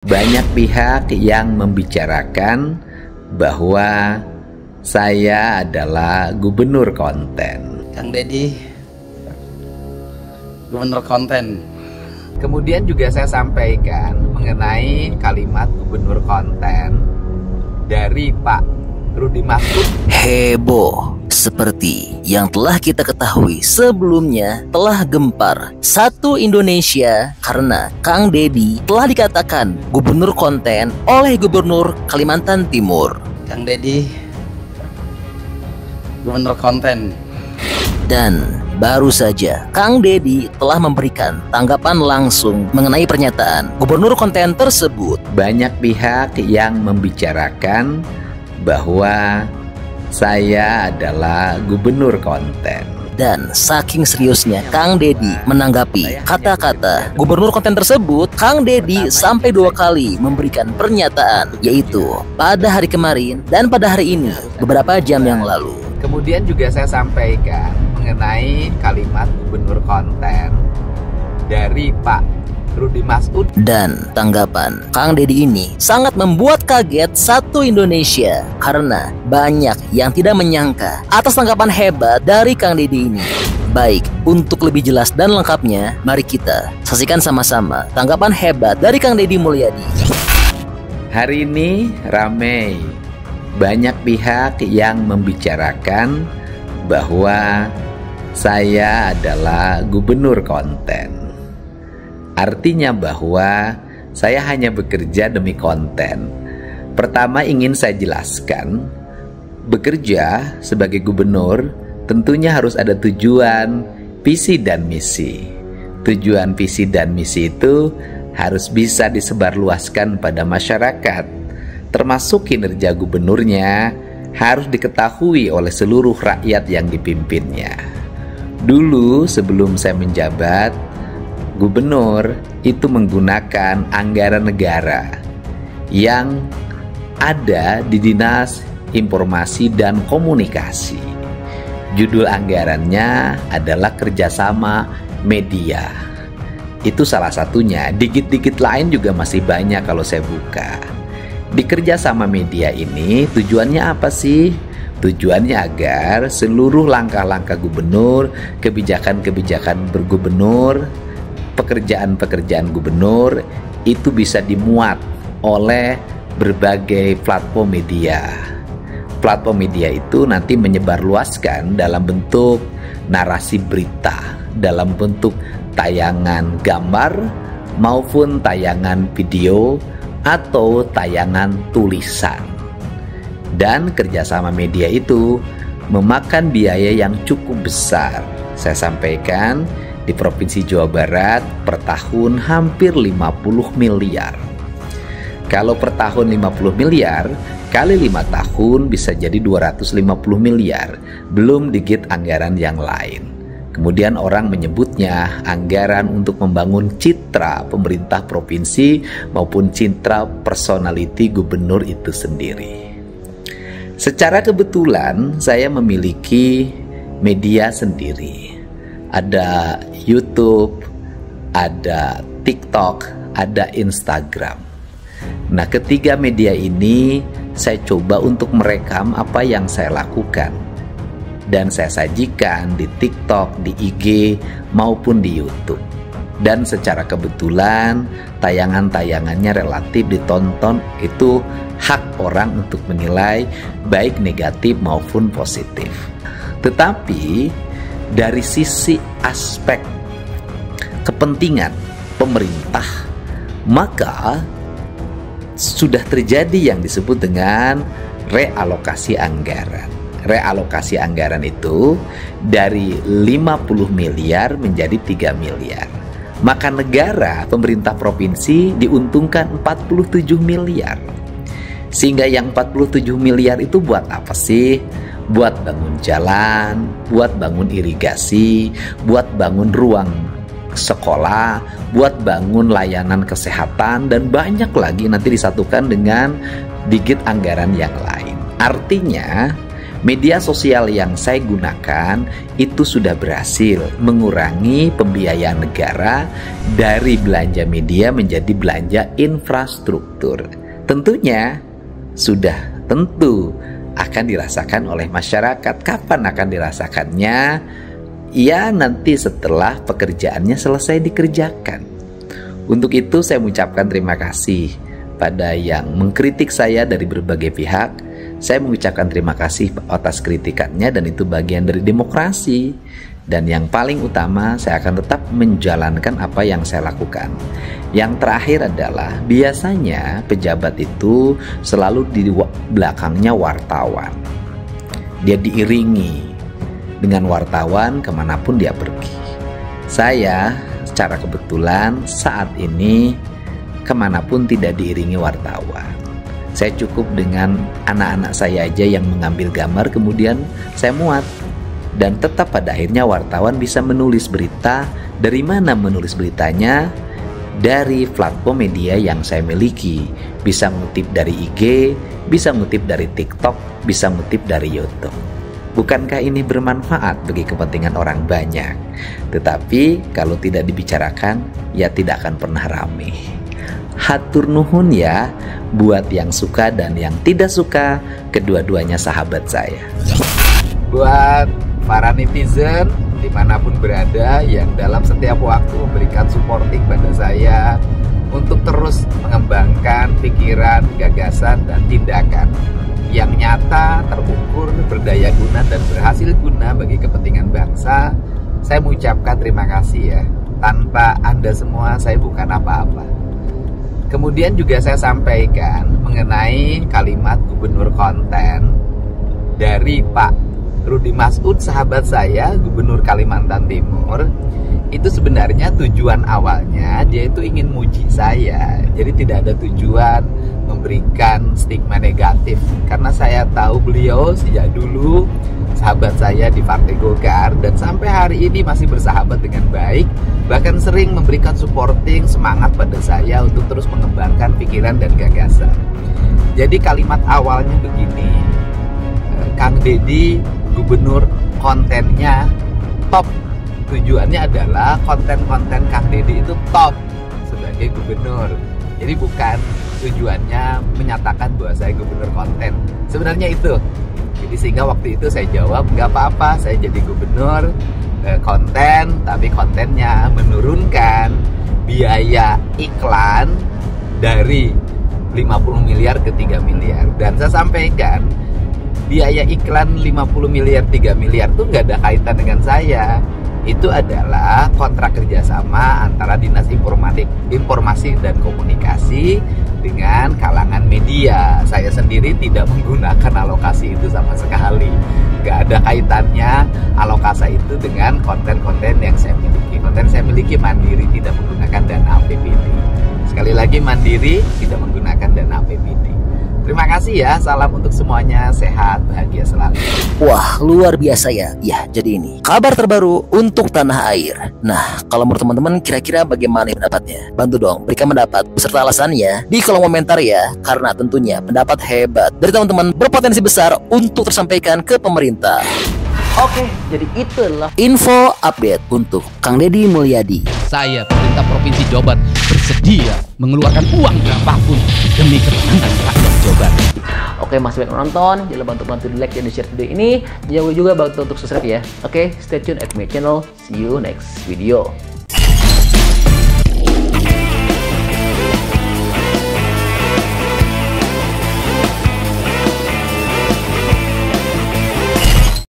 Banyak pihak yang membicarakan bahwa saya adalah gubernur konten. Kang Deddy, gubernur konten. Kemudian juga saya sampaikan mengenai kalimat gubernur konten dari Pak Rudy Masud. Heboh seperti yang telah kita ketahui sebelumnya telah gempar satu Indonesia karena Kang Deddy telah dikatakan gubernur konten oleh Gubernur Kalimantan Timur. Kang Deddy, gubernur konten. Dan baru saja Kang Deddy telah memberikan tanggapan langsung mengenai pernyataan gubernur konten tersebut. Banyak pihak yang membicarakan bahwa saya adalah gubernur konten. Dan saking seriusnya Kang Deddy menanggapi kata-kata gubernur konten tersebut, Kang Deddy sampai 2 kali memberikan pernyataan, yaitu pada hari kemarin dan pada hari ini beberapa jam yang lalu. Kemudian juga saya sampaikan mengenai kalimat gubernur konten dari Pak Rudy Masud. Dan tanggapan Kang Deddy ini sangat membuat kaget satu Indonesia karena banyak yang tidak menyangka atas tanggapan hebat dari Kang Deddy ini. Baik, untuk lebih jelas dan lengkapnya, mari kita saksikan sama-sama tanggapan hebat dari Kang Deddy Mulyadi. Hari ini ramai, banyak pihak yang membicarakan bahwa saya adalah gubernur konten. Artinya bahwa saya hanya bekerja demi konten. Pertama ingin saya jelaskan, bekerja sebagai gubernur tentunya harus ada tujuan, visi dan misi. Tujuan, visi dan misi itu harus bisa disebarluaskan pada masyarakat. Termasuk kinerja gubernurnya harus diketahui oleh seluruh rakyat yang dipimpinnya. Dulu sebelum saya menjabat, gubernur itu menggunakan anggaran negara yang ada di Dinas Informasi dan Komunikasi. Judul anggarannya adalah kerjasama media. Itu salah satunya, dikit-dikit lain juga masih banyak kalau saya buka. Di kerjasama media ini tujuannya apa sih? Tujuannya agar seluruh langkah-langkah gubernur, kebijakan-kebijakan bergubernur, pekerjaan-pekerjaan gubernur itu bisa dimuat oleh berbagai platform media. Platform media itu nanti menyebarluaskan dalam bentuk narasi berita, dalam bentuk tayangan gambar maupun tayangan video atau tayangan tulisan. Dan kerjasama media itu memakan biaya yang cukup besar. Saya sampaikan, di Provinsi Jawa Barat per tahun hampir 50 miliar. Kalau per tahun 50 miliar, kali 5 tahun bisa jadi 250 miliar. Belum digit anggaran yang lain. Kemudian orang menyebutnya anggaran untuk membangun citra pemerintah provinsi maupun citra personality gubernur itu sendiri. Secara kebetulan saya memiliki media sendiri. Ada YouTube, ada TikTok, ada Instagram. Nah, ketiga media ini saya coba untuk merekam apa yang saya lakukan. Dan saya sajikan di TikTok, di IG, maupun di YouTube. Dan secara kebetulan tayangan-tayangannya relatif ditonton, itu hak orang untuk menilai baik negatif maupun positif. Tetapi dari sisi aspek kepentingan pemerintah, maka sudah terjadi yang disebut dengan realokasi anggaran. Realokasi anggaran itu dari 50 miliar menjadi 3 miliar. Maka negara, pemerintah provinsi diuntungkan 47 miliar. Sehingga yang 47 miliar itu buat apa sih? Buat bangun jalan, buat bangun irigasi, buat bangun ruang sekolah, buat bangun layanan kesehatan, dan banyak lagi nanti disatukan dengan digit anggaran yang lain. Artinya Media sosial yang saya gunakan itu sudah berhasil mengurangi pembiayaan negara dari belanja media menjadi belanja infrastruktur. Tentunya sudah tentu akan dirasakan oleh masyarakat. Kapan akan dirasakannya? Ya, nanti setelah pekerjaannya selesai dikerjakan. Untuk itu saya mengucapkan terima kasih pada yang mengkritik saya dari berbagai pihak. Saya mengucapkan terima kasih atas kritikannya dan itu bagian dari demokrasi. Dan yang paling utama, saya akan tetap menjalankan apa yang saya lakukan. Yang terakhir adalah biasanya pejabat itu selalu di belakangnya wartawan. Dia diiringi dengan wartawan kemanapun dia pergi. Saya secara kebetulan saat ini kemanapun tidak diiringi wartawan. Saya cukup dengan anak-anak saya aja yang mengambil gambar kemudian saya muat. Dan tetap pada akhirnya wartawan bisa menulis berita. Dari mana menulis beritanya? Dari platform media yang saya miliki. Bisa ngutip dari IG, bisa ngutip dari TikTok, bisa ngutip dari YouTube. Bukankah ini bermanfaat bagi kepentingan orang banyak? Tetapi kalau tidak dibicarakan, ya tidak akan pernah rame. Hatur nuhun ya, buat yang suka dan yang tidak suka, kedua-duanya sahabat saya. Buat para netizen dimanapun berada yang dalam setiap waktu memberikan supporting pada saya untuk terus mengembangkan pikiran, gagasan, dan tindakan yang nyata, terukur, berdaya guna, dan berhasil guna bagi kepentingan bangsa, saya mengucapkan terima kasih ya. Tanpa Anda semua, saya bukan apa-apa. Kemudian juga saya sampaikan mengenai kalimat gubernur konten dari Pak Rudy Masud, sahabat saya, Gubernur Kalimantan Timur. Itu sebenarnya tujuan awalnya dia itu ingin muji saya. Jadi tidak ada tujuan memberikan stigma negatif. Karena saya tahu beliau sejak dulu sahabat saya di Partai Golkar dan sampai hari ini masih bersahabat dengan baik. Bahkan sering memberikan supporting, semangat pada saya untuk terus mengembangkan pikiran dan gagasan. Jadi kalimat awalnya begini, Kang Deddy gubernur kontennya top. Tujuannya adalah konten-konten Kang Deddy itu top sebagai gubernur. Jadi bukan tujuannya menyatakan bahwa saya gubernur konten. Sebenarnya itu. Jadi sehingga waktu itu saya jawab, nggak apa-apa, saya jadi gubernur konten, tapi kontennya menurunkan biaya iklan dari 50 miliar ke 3 miliar. Dan saya sampaikan, biaya iklan 50 miliar, 3 miliar itu nggak ada kaitan dengan saya. Itu adalah kontrak kerjasama antara Dinas Informasi dan Komunikasi dengan kalangan media. Saya sendiri tidak menggunakan alokasi itu sama sekali. Gak ada kaitannya alokasi itu dengan konten-konten yang saya miliki. Konten saya miliki mandiri, tidak menggunakan dana APBD. Sekali lagi mandiri, tidak menggunakan dana APBD. Terima kasih ya, salam untuk semuanya, sehat, bahagia selalu. Wah, luar biasa ya. Ya, jadi ini kabar terbaru untuk tanah air. Nah, kalau menurut teman-teman kira-kira bagaimana pendapatnya? Bantu dong, berikan pendapat beserta alasannya di kolom komentar ya. Karena tentunya pendapat hebat dari teman-teman berpotensi besar untuk tersampaikan ke pemerintah. Oke, jadi itulah info update untuk Kang Deddy Mulyadi. Saya, pemerintah Provinsi Jawa Barat, bersedia mengeluarkan uang berapapun demi ketenangan rakyat Jawa Barat. Oke, masih banyak menonton, jangan lupa untuk bantu di like dan di share video ini. Jangan lupa juga bantu untuk subscribe ya. Oke, stay tune at my channel. See you next video.